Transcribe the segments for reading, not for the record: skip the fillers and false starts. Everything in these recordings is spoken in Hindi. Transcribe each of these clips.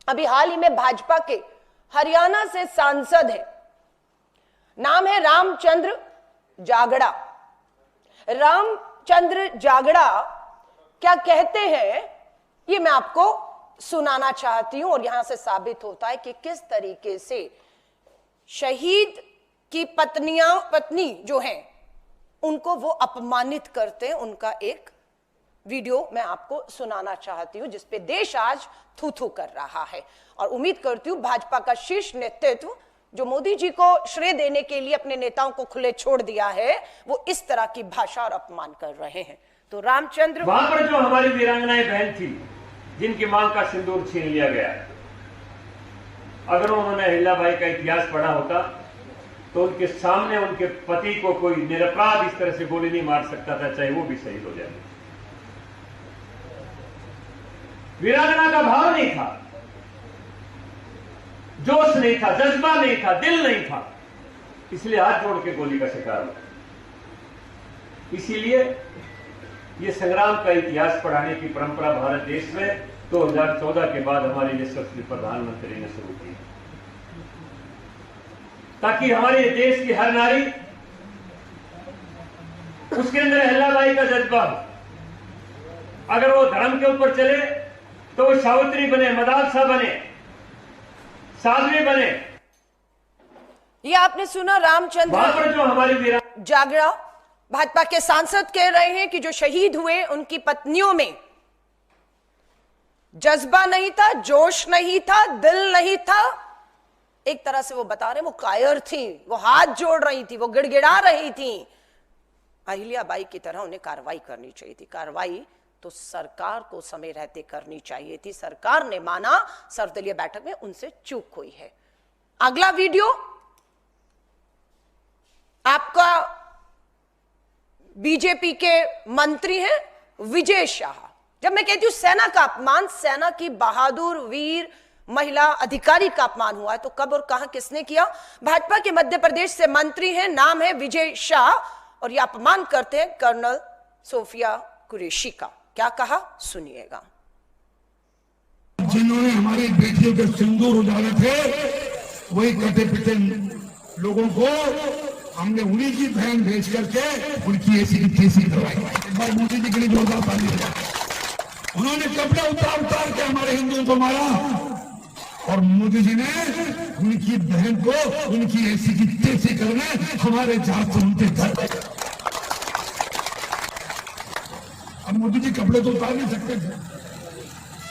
अभी हाल ही में भाजपा के हरियाणा से सांसद हैं, नाम है रामचंद्र जागड़ा। रामचंद्र जागड़ा क्या कहते हैं ये मैं आपको सुनाना चाहती हूं, और यहां से साबित होता है कि किस तरीके से शहीद की पत्नी जो हैं उनको वो अपमानित करते हैं। उनका एक वीडियो मैं आपको सुनाना चाहती हूं जिसपे देश आज थू थू कर रहा है, और उम्मीद करती हूं भाजपा का शीर्ष नेतृत्व जो मोदी जी को श्रेय देने के लिए अपने नेताओं को खुले छोड़ दिया है, वो इस तरह की भाषा और अपमान कर रहे हैं। तो रामचंद्र, वहां पर जो हमारी वीरांगनाएं बहन थी जिनकी मांग का सिंदूर छीन लिया गया, अगर उन्होंने अहिल्याबाई का इतिहास पढ़ा होता तो उनके सामने उनके पति को कोई निरपराध इस तरह से गोली नहीं मार सकता था, चाहे वो भी शहीद हो जाए। वीरांगना का भाव नहीं था, जोश नहीं था, जज्बा नहीं था, दिल नहीं था, इसलिए हाथ जोड़ के गोली का शिकार हुआ। इसीलिए ये संग्राम का इतिहास पढ़ाने की परंपरा भारत देश में 2014 के बाद हमारे यशस्वी प्रधानमंत्री ने शुरू की, ताकि हमारे देश की हर नारी उसके अंदर अहिल्याबाई का जज्बा हो। अगर वो धर्म के ऊपर चले तो वो सावित्री बने, मदालसा बने, साध्वी बने। ये आपने सुना रामचंद्र जो हमारी जागड़ा भाजपा के सांसद कह रहे हैं कि जो शहीद हुए उनकी पत्नियों में जज्बा नहीं था, जोश नहीं था, दिल नहीं था। एक तरह से वो बता रहे वो कायर थी, वो हाथ जोड़ रही थी, वो गिड़गिड़ा रही थी। अहिल्याबाई की तरह उन्हें कार्रवाई करनी चाहिए थी। कार्रवाई तो सरकार को समय रहते करनी चाहिए थी। सरकार ने माना, सर्वदलीय बैठक में उनसे चूक हुई है। अगला वीडियो आपका बीजेपी के मंत्री हैं विजय शाह। जब मैं कहती हूं सेना का अपमान, सेना की बहादुर वीर महिला अधिकारी का अपमान हुआ है, तो कब और कहां किसने किया? भाजपा के मध्य प्रदेश से मंत्री हैं, नाम है विजय शाह, और यह अपमान करते हैं कर्नल सोफिया कुरैशी का। क्या कहा सुनिएगा। जिन्होंने हमारी बेटियों के सिंदूर उजाले थे, वही कटे पिटे लोगों को हमने उन्हीं की बहन भेज करके उनकी ऐसी की तैसी करवाई। एक बार मोदी जी के लिए जोरदार ताली बजाएं। उन्होंने कपड़े उतार उतार के हमारे हिंदुओं को मारा, और मोदी जी ने उनकी बहन को उनकी ऐसी की तैसी करने हमारे जहाज से उनके घर। अब मोदी जी कपड़े तो उतार नहीं सकते थे,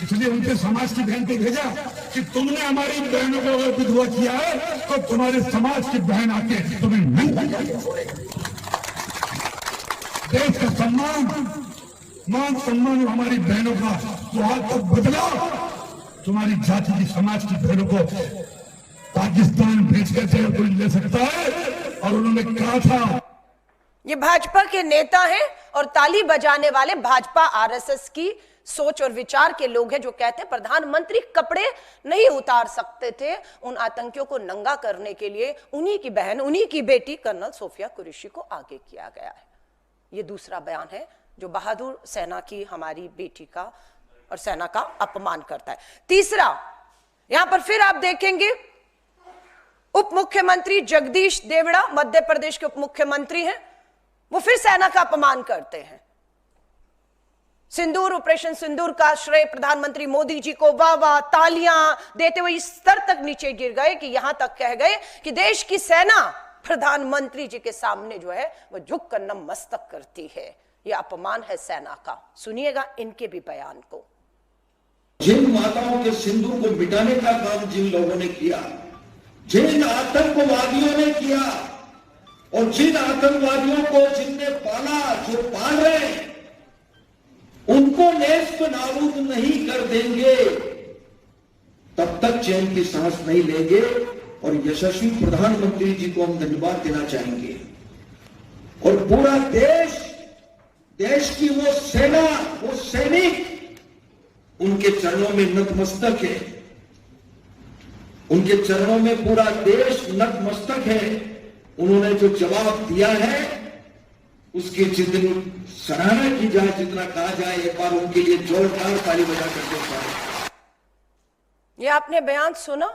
इसलिए उनके समाज की बहन को भेजा कि तुमने हमारी बहनों को अगर विधवा किया है तो तुम्हारे समाज की बहन आके तुम्हें नहीं छोड़ेगी। देश का सम्मान, मान सम्मान हमारी बहनों का तो आज तक बदला, तुम्हारी जाति की समाज की बहनों को पाकिस्तान भेज कर कोई ले सकता है। और उन्होंने कहा था, ये भाजपा के नेता हैं और ताली बजाने वाले भाजपा आरएसएस की सोच और विचार के लोग हैं, जो कहते हैं प्रधानमंत्री कपड़े नहीं उतार सकते थे। उन आतंकियों को नंगा करने के लिए उन्हीं की बहन, उन्हीं की बेटी कर्नल सोफिया कुरैशी को आगे किया गया है। ये दूसरा बयान है जो बहादुर सेना की हमारी बेटी का और सेना का अपमान करता है। तीसरा, यहां पर फिर आप देखेंगे उप मुख्यमंत्री जगदीश देवड़ा, मध्य प्रदेश के उप मुख्यमंत्री हैं, वो फिर सेना का अपमान करते हैं। सिंदूर, ऑपरेशन सिंदूर का श्रेय प्रधानमंत्री मोदी जी को वाह वाह तालियां देते हुए इस स्तर तक नीचे गिर गए कि यहां तक कह गए कि देश की सेना प्रधानमंत्री जी के सामने जो है वो झुक कर नतमस्तक करती है। यह अपमान है सेना का। सुनिएगा इनके भी बयान को। जिन माताओं के सिंदूर को मिटाने का काम जिन लोगों ने किया, जिन आतंकवादियों ने किया, और जिन आतंकवादियों को जिनने पाला, जो पाल रहे हैं, उनको नेस्त नाबूद नहीं कर देंगे तब तक चैन की सांस नहीं लेंगे। और यशस्वी प्रधानमंत्री जी को हम धन्यवाद देना चाहेंगे। और पूरा देश, देश की वो सेना, वो सैनिक उनके चरणों में नतमस्तक है। उनके चरणों में पूरा देश नतमस्तक है। उन्होंने जो जवाब दिया है उसकी जितनी सराहना की जाए, जितना कहा जाए, एक बार उनके लिए जोरदार ताली बजा करके। ये आपने बयान सुना?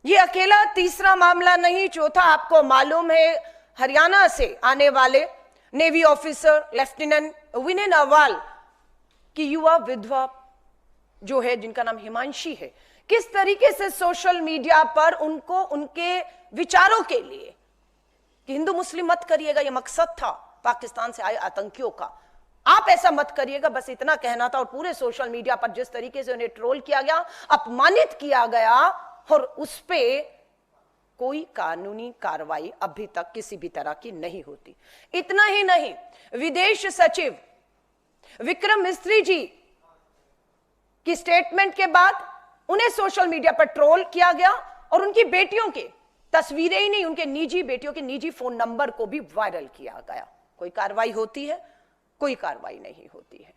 ये अकेला तीसरा मामला नहीं, चौथा आपको मालूम है हरियाणा से आने वाले नेवी ऑफिसर लेफ्टिनेंट विनय नरवाल की युवा विधवा जो है, जिनका नाम हिमांशी है, किस तरीके से सोशल मीडिया पर उनको उनके विचारों के लिए कि हिंदू मुस्लिम मत करिएगा, यह मकसद था पाकिस्तान से आए आतंकियों का, आप ऐसा मत करिएगा, बस इतना कहना था। और पूरे सोशल मीडिया पर जिस तरीके से उन्हें ट्रोल किया गया, अपमानित किया गया, और उस पे कोई कानूनी कार्रवाई अभी तक किसी भी तरह की नहीं होती। इतना ही नहीं, विदेश सचिव विक्रम मिस्त्री जी की स्टेटमेंट के बाद उन्हें सोशल मीडिया पर ट्रोल किया गया और उनकी बेटियों के तस्वीरें ही नहीं, उनके निजी बेटियों के निजी फोन नंबर को भी वायरल किया गया। कोई कार्रवाई होती है? कोई कार्रवाई नहीं होती है।